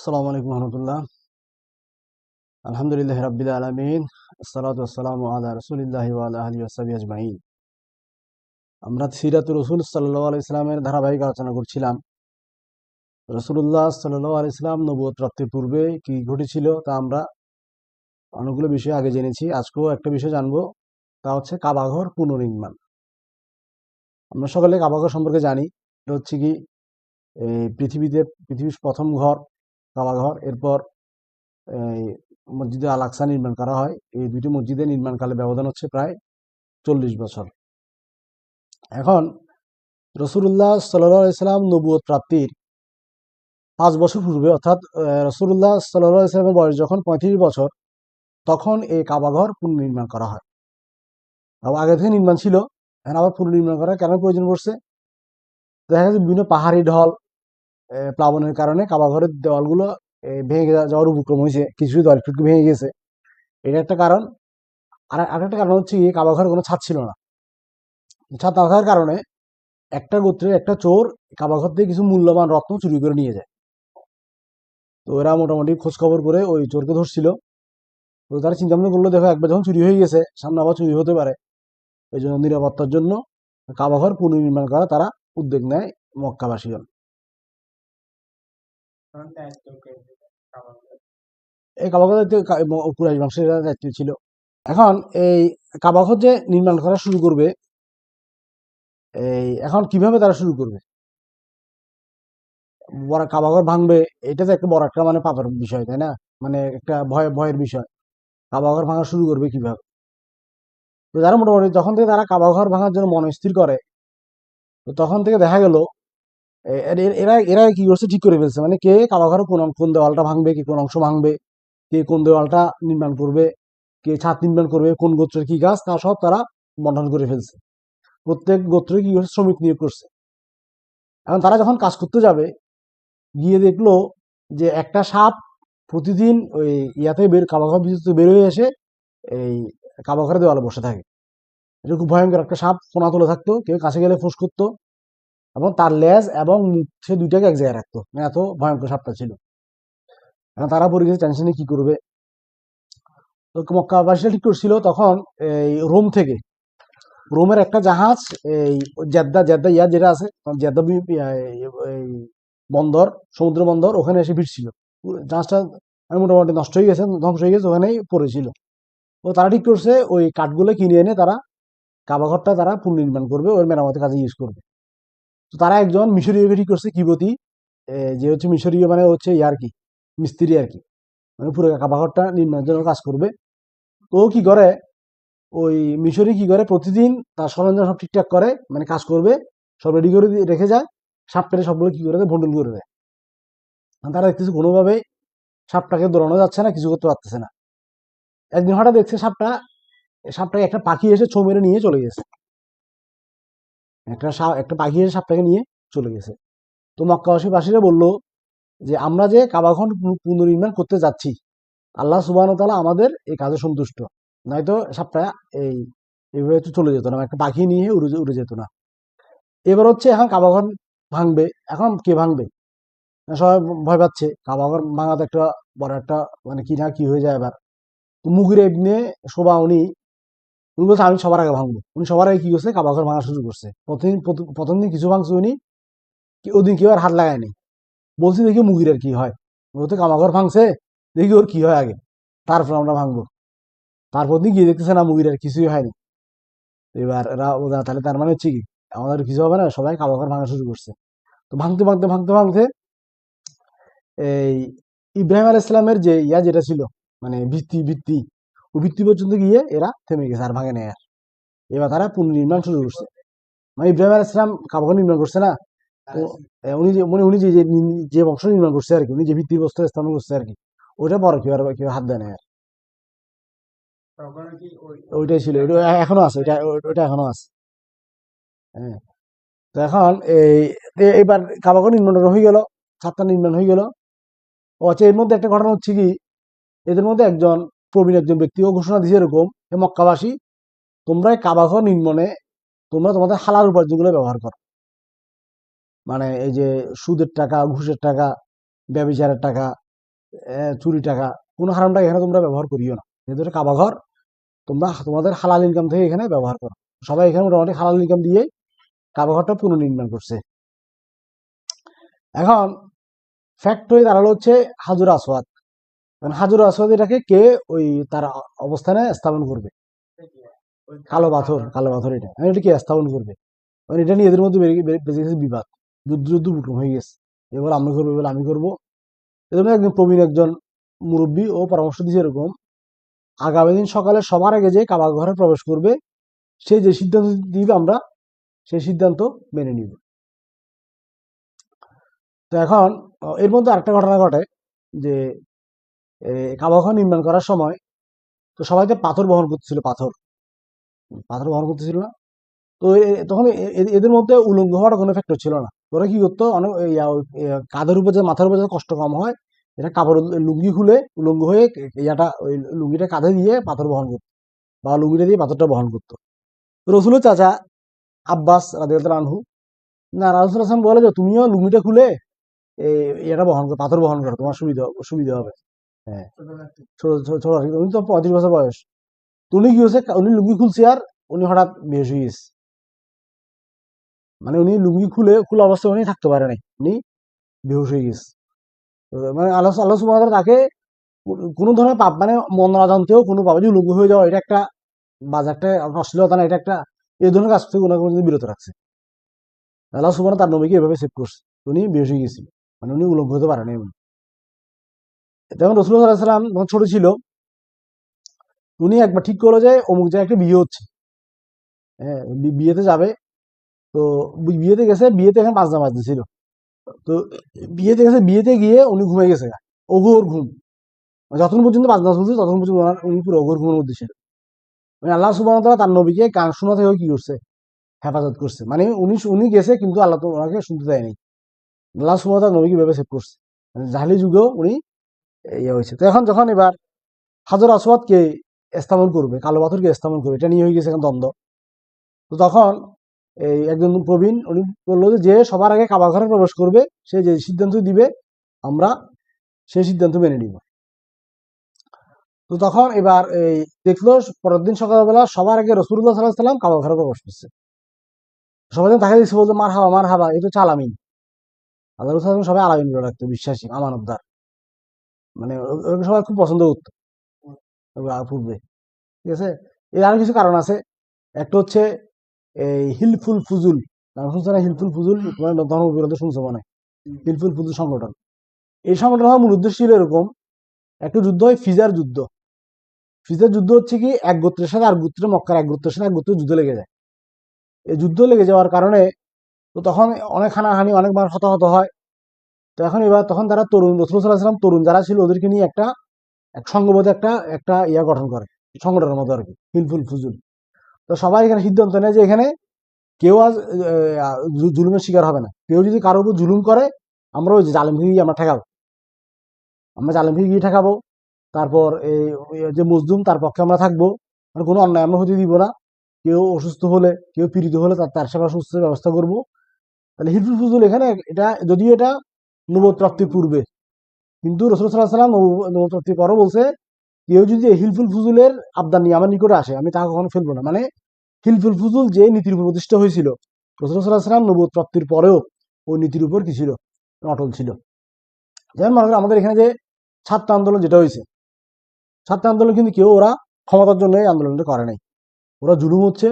আসসালামু আলাইকুম রহমতুল্লাহ। আলহামদুলিল্লাহ রাব্বিল আলামিন, আসসালাতু ওয়াসসালামু আলা রাসূলিল্লাহি ওয়া আলা আলিহি ওয়াসহাবিহি আজমাইন। আমরা সিরাতুর রাসূল সাল্লাল্লাহু আলাইহি সাল্লামের ধারাবাহিক আলোচনা করছিলাম। রাসূলুল্লাহ সাল্লাল্লাহু আলাইহি সাল্লাম নবুয়ত প্রাপ্তির পূর্বে কি ঘটেছিল তা আমরা অনেকগুলো বিষয় আগে জেনেছি। আজকেও একটা বিষয় জানবো, তা হচ্ছে কাবাঘর পুনর্নির্মাণ। আমরা সকলে কাবাঘর সম্পর্কে জানি। এটা হচ্ছে কি পৃথিবীর প্রথম ঘর কাবাঘর। এরপর এই মসজিদে আল আকসা নির্মাণ করা হয়। এই দুইটি মসজিদের নির্মাণকালে ব্যবধান হচ্ছে প্রায় 40 বছর। এখন রসুল্লাহ সাল্লাম নবুয়ত প্রাপ্তির 5 বছর পূর্বে, অর্থাৎ রসুল্লাহ সাল্লামের বয়স যখন 35 বছর, তখন এই কাবাঘর পুনর্নির্মাণ করা হয়। আগে থেকে নির্মাণ ছিল, এখন আবার পুনর্নির্মাণ করার কেন প্রয়োজন পড়ছে? দেখা যাচ্ছে বিভিন্ন পাহাড়ি ঢল প্লাবনের কারণে কাবাঘরের দেওয়ালগুলো ভেঙে যাওয়ার উপক্রম হয়েছে, কিছু দেওয়াল একটু ভেঙে গেছে। এটা একটা কারণ। আর আরেকটা কারণ হচ্ছে কি, কাবাঘরের কোনো ছাদ ছিল না। ছাদ না থাকার কারণে একটা গোত্রের একটা চোর কাবাঘর থেকে কিছু মূল্যবান রত্ন চুরি করে নিয়ে যায়। তো ওরা মোটামুটি খোঁজ খবর করে ওই চোরকে ধরছিল। তো তারা চিন্তা ভাবনা করলো, দেখো একবার যখন চুরি হয়ে গেছে, সামনে আবার চুরি হতে পারে। এই জন্য নিরাপত্তার জন্য কাবাঘর পুনর্নির্মাণ করা তারা উদ্যোগ নেয় মক্কাবাসীগণ। এই কাবাঘর কুরাইশ বংশের দায়িত্ব ছিল। এখন এই কাবাঘর যে নির্মাণ করা শুরু করবে, এখন কিভাবে তারা শুরু করবে? বড় কাবাঘর ভাঙবে, এটা তো একটা বড় একটা পাপের বিষয়, তাই না? একটা ভয়ের বিষয়। কাবাঘর ভাঙা শুরু করবে কিভাবে? তো যারা মোটামুটি যখন থেকে তারা কাবাঘর ভাঙার জন্য মন স্থির করে, তো তখন থেকে দেখা গেল এরা এরা কি করছে, ঠিক করে ফেলছে। কে কাবাঘর কোন দেওয়ালটা ভাঙবে, কে কোন অংশ ভাঙবে, কে কোন দেওয়ালটা নির্মাণ করবে, কে ছাদ নির্মাণ করবে, কোন গোত্রের কি গাছ, তা সব তারা বন্টন করে ফেলছে। প্রত্যেক গোত্রে কি করছে, শ্রমিক নিয়োগ করছে। এখন তারা যখন কাজ করতে যাবে, গিয়ে দেখলো যে একটা সাপ প্রতিদিন ওই কাবাঘর ভিতর বের হয়ে এসে এই কাবাঘরের দেওয়ালে বসে থাকে। এটা খুব ভয়ঙ্কর একটা সাপ, ফোনা তুলে থাকতো, কেউ কাছে গেলে ফুস করতো, এবং তার লেজ এবং মুখ সে দুইটাকে এক জায়গায় রাখতো। এত ভয়ঙ্কর সাপটা ছিল। এখন তারা পড়ে গেছে টেনশনে, কি করবে। তো মক্কাবাসীরা ঠিক করছিল তখন এই রোমের একটা জাহাজ, এই জেদ্দা জেদ্দা ইয়া যেটা আছে, জেদ্দা এই বন্দর, সমুদ্র বন্দর, ওখানে এসে ভিড়ছিল। জাহাজটা মোটামুটি নষ্ট হয়ে গেছে, ধ্বংস হয়ে গেছে, ওখানেই পড়েছিল। তো তারা ঠিক করছে ওই কাঠগুলো কিনে এনে তারা কাবাঘরটা তারা পুনর্নির্মাণ করবে, ওর মেরামতের কাজে ইউজ করবে। তো তারা একজন মিশরীয়কে ঠিক করছে, কিবতী, যে হচ্ছে মিশরীয়, হচ্ছে আর কি মিস্ত্রি আর কি, পুরো কাবাঘরটা নির্মাণের জন্য কাজ করবে। তো ও কি করে, ওই মিশরি কি করে, প্রতিদিন তার সরঞ্জাম সব ঠিকঠাক করে, কাজ করবে, সব রেডি করে রেখে যায়। সাপ পেরে সবগুলো কি করে দেয়, বন্ডল করে দেয়। তারা দেখতেছে কোনোভাবে সাপটাকে দৌড়ানো যাচ্ছে না, কিছু করতে পারতেছে না। একদিন হঠাৎ দেখছে সাপটাকে একটা পাখি এসে ছোঁ মেরে নিয়ে চলে গেছে। একটা পাখি এসে সাপটাকে নিয়ে চলে গেছে। তো মক্কাবাসীরা বললো যে আমরা যে কাবাঘর পুনর্নির্মাণ করতে যাচ্ছি, আল্লাহ সুবহানাহু ওয়া তাআলা আমাদের এই কাজে সন্তুষ্ট, নয়তো সাপটা এইভাবে তো চলে যেত না, একটা পাখি নিয়ে উড়ে যেত না। এবার হচ্ছে এখন কাবাঘর ভাঙবে। এখন কে ভাঙবে? সবাই ভয় পাচ্ছে। কাবাঘর ভাঙা তো একটা বড় একটা কি না কি হয়ে যায় এবার। তো মুগির ইবনে শোবা উনি বলছে আমি সবার আগে ভাঙবো। উনি সবার আগে কি করছে, কাবাঘর ভাঙা শুরু করছে। প্রথম দিন কিছু ভাঙছে উনি, ওদিন কেউ আর হাত লাগায়নি। বলছি দেখি মুগিরের কি হয়, ও তো কাবাঘর ভাঙছে, দেখি ওর কি হয় আগে, তারপর আমরা ভাঙবো। তারপর দিন গিয়ে দেখতেছে না, মুগিরের কিছুই হয়নি। এবার এরা ওরা তাহলে তার হচ্ছে কি, আমাদের কিছু হবে না, সবাই কাবাঘর ভাঙা শুরু করছে। তো ভাঙতে ভাঙতে ভাঙতে ভাঙতে এই ইব্রাহিম আলাইহিস সালামের যে যেটা ছিল, ভিত্তি ও ভিত্তি পর্যন্ত গিয়ে এরা থেমে গেছে, আর ভাঙে নেই আর। এবার তারা পুনর্নির্মাণ শুরু করছে। ইব্রাহিম আলাইহিস সালাম কাবাঘর নির্মাণ করছে না, তো উনি যে বংশ নির্মাণ করছে আর কি, উনি যে ভিত্তি বস্তু স্থাপন করছে আর কি, ওইটা পরে কেউ হাত দেয় না আর। ওইটাই ছিল, এখনো আছে, ওইটা এখনো আছে। হ্যাঁ। তো এখন এইবার কাবাঘর নির্মাণ হয়ে গেল, ছাদটা নির্মাণ হয়ে গেল। ও আচ্ছা, এর মধ্যে একটা ঘটনা হচ্ছে কি, এদের মধ্যে একজন প্রবীণ একজন ব্যক্তিও ঘোষণা দিয়েছে এরকম, মক্কাবাসী, তোমরা কাবাঘর নির্মাণে তোমরা তোমাদের হালাল উপার্জনগুলো ব্যবহার করো। এই যে সুদের টাকা, ঘুষের টাকা, ব্যভিচারের টাকা, চুরি টাকা, কোনো হারাম টাকা এখানে তোমরা ব্যবহার করিও না। যেহেতু এটা কাবা ঘর, তোমরা তোমাদের হালাল ইনকাম থেকে এখানে ব্যবহার করো। সবাই এখানে মোটামুটি হালাল ইনকাম দিয়ে কাবা ঘরটা পুনর্নির্মাণ করছে। এখন ফ্যাক্ট হয়ে দাঁড়ালো হচ্ছে হাজুর আসওয়াদ। কারণ হাজুর আসওয়াদ এটাকে কে ওই তার অবস্থানে স্থাপন করবে? কালো পাথর, কালো পাথর এটা এটা কে স্থাপন করবে? কারণ এটা নিয়ে এদের মধ্যে বেঁচে গেছে বিবাদ, যুদ্ধ যুদ্ধ বুটুম হয়ে গেছে। এবার আমি করবো, এবার আমি করবো। এজন্য একজন প্রবীণ একজন মুরব্বী ও পরামর্শ দিয়েছে এরকম, আগামী দিন সকালে সবার আগে যে কাবা ঘরে প্রবেশ করবে, সে যে সিদ্ধান্ত দিবে আমরা সেই সিদ্ধান্ত মেনে নিব। তো এখন এর মধ্যে আরেকটা ঘটনা ঘটে যে কাবা ঘর নির্মাণ করার সময় তো সবাই তো পাথর বহন করতেছিল, পাথর পাথর বহন করতেছিল না। তো তখন এদের মধ্যে উলঙ্গ হওয়ার কোনো ফ্যাক্টর ছিল না। ওরা কি করতো, অনেক কাঁধের উপর মাথার উপর কষ্ট কম হয়, এটা কাপড় লুঙ্গি খুলে উলঙ্গ হয়ে ইয়াটা ওই লুঙ্গিটা কাঁধে দিয়ে পাথর বহন করতো, বা লুঙ্গিটা দিয়ে পাথরটা বহন করতো। রসুলের চাচা আব্বাস রাদিয়াল্লাহু আনহু, না রাসূল হাসান বলে যে তুমিও লুঙ্গিটা খুলে এটা বহন করো, পাথর বহন করো, তোমার সুবিধা সুবিধা হবে। হ্যাঁ, ছোট ছোট ছোট, উনি তো 35 বছর বয়স। তো উনি কি হয়েছে, উনি লুঙ্গি খুলছে আর উনি হঠাৎ বেহুশ হয়ে গেছে। মানে উনি লুঙ্গি খুলে খোলা অবস্থায় উনি থাকতে পারে নাই, উনি বেহুশ হয়ে গেছে। মানে আল্লাহ আল্লাহ সুবহানাহু ওয়া তাআলা তাকে কোনো ধরনের পাপ, মানে মন না জানতেও কোনো পাপ, যে লুঙ্গি হয়ে যাওয়া এটা একটা বাজে একটা অশ্লীলতা না, এটা একটা এই ধরনের কাজ থেকে ওনাকে যদি বিরত রাখছে। আল্লাহ সুবহানাহু তার নবীকে এভাবে সেভ করছে, উনি বেহুশ হয়ে গেছিল, মানে উনি উলঙ্গ হতে পারে নাই। তখন রাসূলুল্লাহ সাল্লাল্লাহু আলাইহি ওয়াসাল্লাম যখন ছোট ছিল, উনি একবার ঠিক করলো যে অমুক জায়গায় একটা বিয়ে হচ্ছে, হ্যাঁ বিয়েতে যাবে। তো বিয়েতে গেছে, বিয়েতে এখানে বাজনা বাজতেছিল। তো বিয়েতে গেছে, বিয়েতে গিয়ে উনি ঘুমিয়ে গেছে, ওঘোর ঘুম। যতক্ষণ পর্যন্ত বাজনা চলছে ততক্ষণ পর্যন্ত উনি পুরো ওঘোর ঘুমের মধ্যে ছিল। মানে আল্লাহ সুবহানাহু ওয়া তাআলা তার নবীকে গান শোনা থেকে কি করছে, হেফাজত করছে। মানে উনি উনি গেছে কিন্তু আল্লাহ তো ওনাকে শুনতে দেয়নি। আল্লাহ সুবহানাহু ওয়া তাআলা নবীকে ভেবে সেভ করছে, মানে জাহেলি যুগেও উনি ইয়ে হয়েছে। তো এখন যখন এবার হাজর আসওয়াদকে স্থাপন করবে, কালো পাথরকে স্থাপন করবে, এটা নিয়ে হয়ে গেছে এখন দ্বন্দ্ব। তো তখন এই একজন প্রবীণ উনি বললো যে সবার আগে কাবা ঘরে প্রবেশ করবে সে যে সিদ্ধান্ত দিবে আমরা সেই সিদ্ধান্ত মেনে নিব। তো তখন এবার এই দেখলো পরের দিন সকালবেলা সবার আগে রাসূলুল্লাহ সাল্লাল্লাহু আলাইহি ওয়াসাল্লাম কাবা ঘরে প্রবেশ করছে। সবাই যখন তাকে দিচ্ছে বলতো মার হাবা মার হাবা, এটা হচ্ছে আলামিন। আল্লাহ রাসূল সবাই আলামিন বলে রাখতো, বিশ্বাসী আমানতদার, মানে ওকে সবাই খুব পছন্দ করতো পূর্বে। ঠিক আছে, এর আরো কিছু কারণ আছে। একটা হচ্ছে এই হিলফুল ফুজুল, নাম শুনছো না? হিলফুল ফুজুল তোমার ধর্ম বিরোধী শুনছো মনে হয়। হিলফুল ফুজুল সংগঠন, এই সংগঠন হওয়ার মূল উদ্দেশ্য ছিল এরকম, একটা যুদ্ধ হয় ফিজার যুদ্ধ। ফিজার যুদ্ধ হচ্ছে কি, এক গোত্রের সাথে আর গোত্রের, মক্কার এক গোত্রের সাথে এক গোত্রের যুদ্ধ লেগে যায়। এই যুদ্ধ লেগে যাওয়ার কারণে তো তখন অনেক হানাহানি, অনেকবার হতাহত হয়। তো এখন এবার তখন তারা তরুণ, রাসূল সাল্লাল্লাহু আলাইহি ওয়াসাল্লাম তরুণ যারা ছিল ওদেরকে নিয়ে একটা এক সংঘবদ্ধ একটা একটা ইয়া গঠন করে, সংগঠনের মতো আর কি, হিলফুল ফুজুল। তো সবাই এখানে সিদ্ধান্ত নেয় যে এখানে কেউ আজ জুলুমের শিকার হবে না। কেউ যদি কারোর উপর জুলুম করে আমরা ওই জালেম গিয়ে আমরা ঠেকাবো, আমরা জালেম গিয়ে ঠেকাবো। তারপর এই যে মজলুম তার পক্ষে আমরা থাকবো, মানে কোনো অন্যায় আমরা হতে দিব না। কেউ অসুস্থ হলে, কেউ পীড়িত হলে তার সেবা সুস্থের ব্যবস্থা করবো। তাহলে হিলফুল ফুজুল এখানে এটা, যদিও এটা নবুয়ত প্রাপ্তির পূর্বে, কিন্তু রাসূল সাল্লাল্লাহু আলাইহি ওয়াসাল্লাম নবুয়ত প্রাপ্তির পরও বলছে কেউ যদি এই হিলফুল ফুজুলের আবদার নিয়ে আমার নিকটে আসে আমি তাকে কখনো ফেলবো না। মানে হিলফুল ফুজুল যে নীতির উপর প্রতিষ্ঠা হয়েছিল, রাসূল সাল্লাল্লাহু আলাইহি ওয়াসাল্লাম নবুয়ত প্রাপ্তির পরেও ওই নীতির উপর কি ছিল, অটল ছিল। যেমন মনে করেন আমাদের এখানে যে ছাত্র আন্দোলন যেটা হয়েছে, ছাত্র আন্দোলন কিন্তু কেউ ওরা ক্ষমতার জন্য এই আন্দোলনটা করে নাই। ওরা জুলুম হচ্ছে,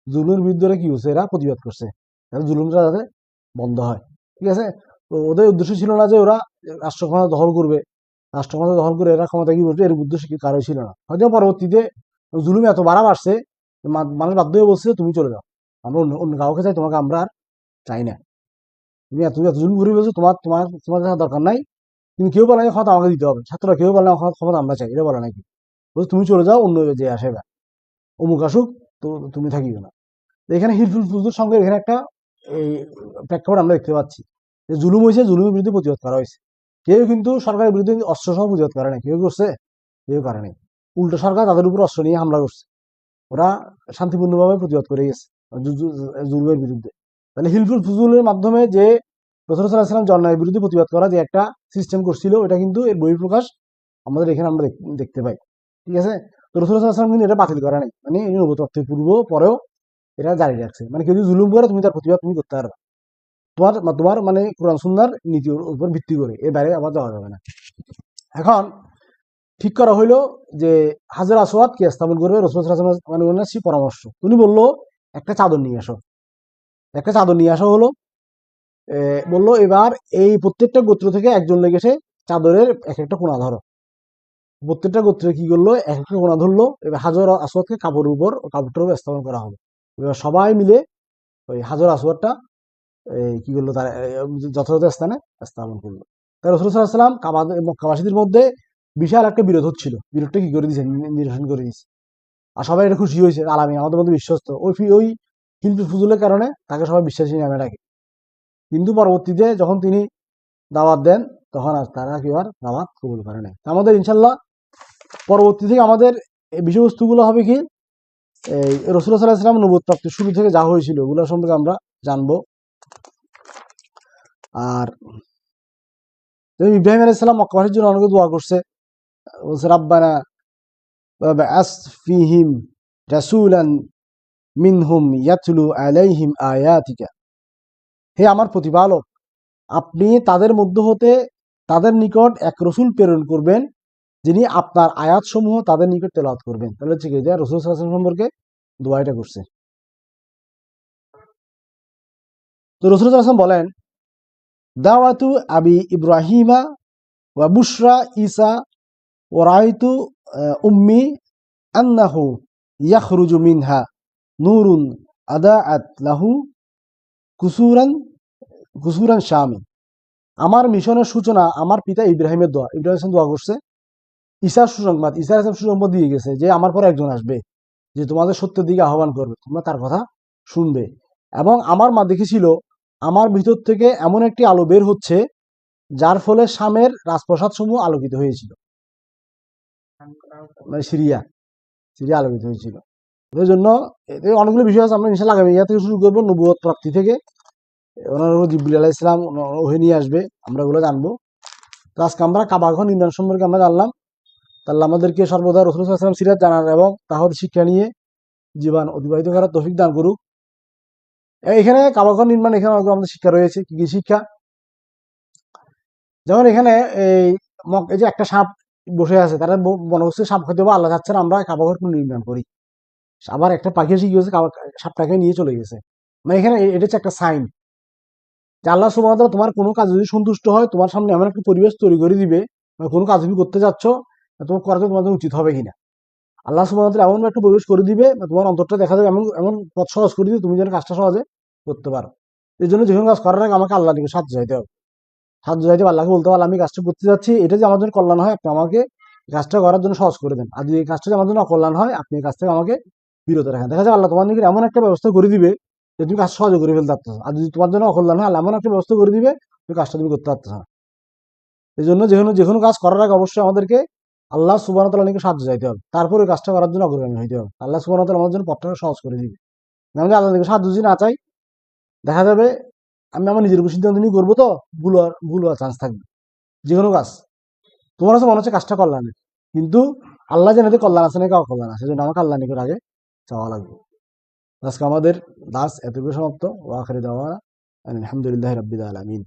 জুলুমের বিরুদ্ধে কি হচ্ছে, এরা প্রতিবাদ করছে, জুলুমটা যাতে বন্ধ হয়। ঠিক আছে, তো ওদের উদ্দেশ্য ছিল না যে ওরা রাষ্ট্র ক্ষমতা দখল করবে, রাষ্ট্র ক্ষমতা দখল করে এরা ক্ষমতা কি বলবে, এর উদ্দেশ্য কি কারো ছিল না। হয়তো পরবর্তীতে জুলুম এত বাড়া বাড়ছে, মানুষ বাধ্য হয়ে বলছে তুমি চলে যাও, আমরা অন্য অন্য কাউকে চাই, তোমাকে আমরা আর চাই না। তুমি এত জুলুম করে বলছো, তোমার তোমার তোমার দরকার নাই। কিন্তু কেউ বলে না ক্ষমতা আমাকে দিতে হবে, ছাত্ররা কেউ বলে না ক্ষমতা আমরা চাই, এটা বলে নাকি, বলছে তুমি চলে যাও, অন্য যে আসে বা অমুক আসুক, তো তুমি থাকিবে না। এখানে হিলফুল ফুজুর সঙ্গে এখানে একটা এই প্রেক্ষাপট আমরা দেখতে পাচ্ছি যে জুলুম হয়েছে, জুলুমের বিরুদ্ধে প্রতিবাদ করা হয়েছে। কেউ কিন্তু সরকারের বিরুদ্ধে অস্ত্র সহ প্রতিবাদ করে না, কেউ করছে, কেউ করে নাই। উল্টো সরকার তাদের উপর অস্ত্র নিয়ে হামলা করছে, ওরা শান্তিপূর্ণভাবে প্রতিবাদ করে গেছে জুলুমের বিরুদ্ধে। তাহলে হিলফুল ফুজুলের মাধ্যমে যে রাসূলুল্লাহ সাল্লাল্লাহু আলাইহি ওয়াসাল্লাম যে অন্যায়ের বিরুদ্ধে প্রতিবাদ করা যে একটা সিস্টেম করছিল, এটা কিন্তু এর বহিঃপ্রকাশ আমাদের এখানে আমরা দেখতে পাই। ঠিক আছে? তো রাসূলুল্লাহ সাল্লাল্লাহু আলাইহি ওয়াসাল্লাম কিন্তু এটা বাতিল করে নাই, মানে এই নবুয়তের পূর্ব পরেও এটা জারি রাখছে। মানে কেউ যদি জুলুম করে তুমি তার প্রতিবাদ তুমি করতে পারবে, তোমার মানে কোরআন সুন্নাহর নীতির উপর ভিত্তি করে, এর বাইরে আবার যাওয়া যাবে না। এখন ঠিক করা হইলো যে হাজর আসওয়াদ কে স্থাপন করবে, রাসূলুল্লাহ সাল্লাল্লাহু আলাইহি ওয়াসাল্লাম মানে সেই পরামর্শ উনি বললো একটা চাদর নিয়ে আসো, একটা চাদর নিয়ে আসা হলো। বললো এবার এই প্রত্যেকটা গোত্র থেকে একজন লেগে এসে চাদরের এক একটা কোণা ধরো। প্রত্যেকটা গোত্রে কি করলো, এক একটা কোণা ধরলো। এবার হাজর আসওয়াদকে কাপড়ের উপর, কাপড়টার উপর স্থাপন করা হলো। এবার সবাই মিলে ওই হাজর আসওয়াদটা কি করলো, তার যথাযথ স্থানে স্থাপন করলো। তাই রাসূলুল্লাহ সাল্লাল্লাহু আলাইহি ওয়াসাল্লাম মক্কাবাসীদের মধ্যে বিশাল একটা বিরোধ হচ্ছিল, বিরোধটা কি করে দিয়েছে, নিরসন করে দিয়েছে। আর সবাই এটা খুশি হয়েছে, আলামিন আমাদের মধ্যে বিশ্বস্ত, ওই হিলফুল ফুজুলের কারণে তাকে সবাই বিশ্বাসী নামে ডাকে। কিন্তু পরবর্তীতে যখন তিনি দাওয়াত দেন, তখন আর তারা কি আর দাওয়াত কবুল করে নাই। আমাদের ইনশাল্লাহ পরবর্তী থেকে আমাদের এই বিষয়বস্তুগুলো হবে কি, এই রাসূলুল্লাহ সাল্লাল্লাহু আলাইহি ওয়াসাল্লাম নবুয়ত প্রাপ্তির শুরু থেকে যা হয়েছিল ওগুলো সম্পর্কে আমরা জানবো। আর ইব্রাহিম আলাইহিস সালাম মক্কাবাসীর জন্য অনেক দোয়া করছে, বলছে রাব্বানা ওয়াবআস ফীহিম রাসূলান মিনহুম ইয়াতলু আলাইহিম আয়াতিকা। হে আমার প্রতিপালক, আপনি তাদের মধ্য হতে তাদের নিকট এক রসুল প্রেরণ করবেন, যিনি আপনার আয়াতসমূহ তাদের নিকট তেলাওয়াত করবেন। তাহলে হচ্ছে কি যে রাসূল সাল্লাল্লাহু আলাইহি ওয়াসাল্লাম সম্পর্কে দোয়া এটা করছে। তো রাসূল সাল্লাল্লাহু আলাইহি ওয়াসাল্লাম বলেন, দাওয়াতু আবি ইব্রাহিমা ওয়া বুশরা ঈসা ওয়া রাআইতু উম্মি আন্নাহু ইয়াখরুজু মিনহা নূরুন আদাআত লাহু কুসুরান কুসুরান শামি। আমার মিশনের সূচনা আমার পিতা ইব্রাহিমের দোয়া, ইব্রাহিম দোয়া করছে। ঈসার সুসংবাদ, ঈসা আলাইহিস সুসংবাদ দিয়ে গেছে যে আমার পরে একজন আসবে যে তোমাদের সত্যের দিকে আহ্বান করবে, তোমরা তার কথা শুনবে। এবং আমার মা দেখেছিল আমার ভিতর থেকে এমন একটি আলো বের হচ্ছে যার ফলে শামের রাজপ্রাসাদ সমূহ আলোকিত হয়েছিল, মানে সিরিয়া আলোকিত হয়েছিল। এই জন্য অনেকগুলো বিষয় আছে, আমরা ইনশাআল্লাহ আগামী ইয়া থেকে শুরু করবো, নবুয়ত প্রাপ্তি থেকে ওনার জিবরিল আলাইহিস সালাম ওহী নিয়ে আসবে, আমরা ওগুলো জানবো। তো আজকে আমরা কাবা ঘর নির্মাণ সম্পর্কে আমরা জানলাম। তাহলে আমাদেরকে সর্বদা রাসূল সাল্লাল্লাহু আলাইহি ওয়াসাল্লাম সিরাত জানার এবং তাহলে শিক্ষা নিয়ে জীবন অতিবাহিত করার তৌফিক দান করুক। এখানে কাবা ঘর নির্মাণ, এখানে আমাদের শিক্ষা রয়েছে। কি কি শিক্ষা? যেমন এখানে এই যে একটা সাপ বসে আছে, তারা মনে হচ্ছে সাপ খেতে হবে, আল্লাহ চাচ্ছে না আমরা কাবা ঘর নির্মাণ করি। আবার একটা পাখি এসে কি হয়েছে, সাপটাকে নিয়ে চলে গেছে। মানে এখানে এটা হচ্ছে একটা সাইন যে আল্লাহ সুবহানাহু ওয়া তাআলা তোমার কোনো কাজ যদি সন্তুষ্ট হয়, তোমার সামনে এমন একটা পরিবেশ তৈরি করে দিবে, কোনো কাজ তুমি করতে যাচ্ছ তোমার করা তোমাদের উচিত হবে কিনা। আল্লাহ সুবহানাহু ওয়া তাআলা এমন একটা পরিবেশ করে দিবে, তোমার অন্তরটা দেখা যাবে, এমন এমন পথ সহজ করে দিবে, তুমি যেন কাজটা সহজে করতে পারো। এই জন্য যে কোনো কাজ করার আগে আমাকে আল্লাহ থেকে সাহায্য চাইতে হবে। সাহায্য চাইতে আল্লাহকে বলতে হবে, আমি কাজটা করতে যাচ্ছি, এটা যে আমার জন্য কল্যাণ হয়, আপনি আমাকে কাজটা করার জন্য সহজ করে দেন। আর যদি এই কাজটা যে আমার জন্য অকল্যাণ হয়, আপনি এই কাজ থেকে আমাকে বিরত রাখেন। দেখা যায় আল্লাহ তোমার নিকট এমন একটা ব্যবস্থা করে দিবে যে তুমি কাজ সহজে করে ফেলতে পারতেছো। আর যদি তোমার জন্য অকল্যাণ হয়, আল্লাহ এমন একটা ব্যবস্থা করে দিবে তুমি কাজটা তুমি করতে পারতেছো না। এই জন্য যে কোনো কাজ করার আগে অবশ্যই আমাদেরকে আল্লাহ সুবহানাহু ওয়া তাআলার নিকট সাহায্য চাইতে হবে, তারপর ওই কাজটা করার জন্য অগ্রগামী হইতে হবে। আল্লাহ সুবহানাহু ওয়া তাআলা আমাদের জন্য পথটা সহজ করে দিবে। আমি আল্লাহ থেকে সাহায্য যদি না চাই, দেখা যাবে আমি আমার নিজের উপর সিদ্ধান্ত নিয়ে করবো, তো ভুল হওয়ার চান্স থাকবে। যে কোনো কাজ তোমার কাছে মনে হচ্ছে কাজটা কল্যাণের, কিন্তু আল্লাহ জানে যে কল্যাণ আছে নাকি অকল্যাণ আছে, সেজন্য আমাকে আল্লাহ নিকট আগে চাওয়া লাগবে। আজকে আমাদের দাস এতটুকু সমাপ্ত। ওয়া আখিরু দাওয়ানা আলহামদুলিল্লাহি রাব্বিল আলামিন।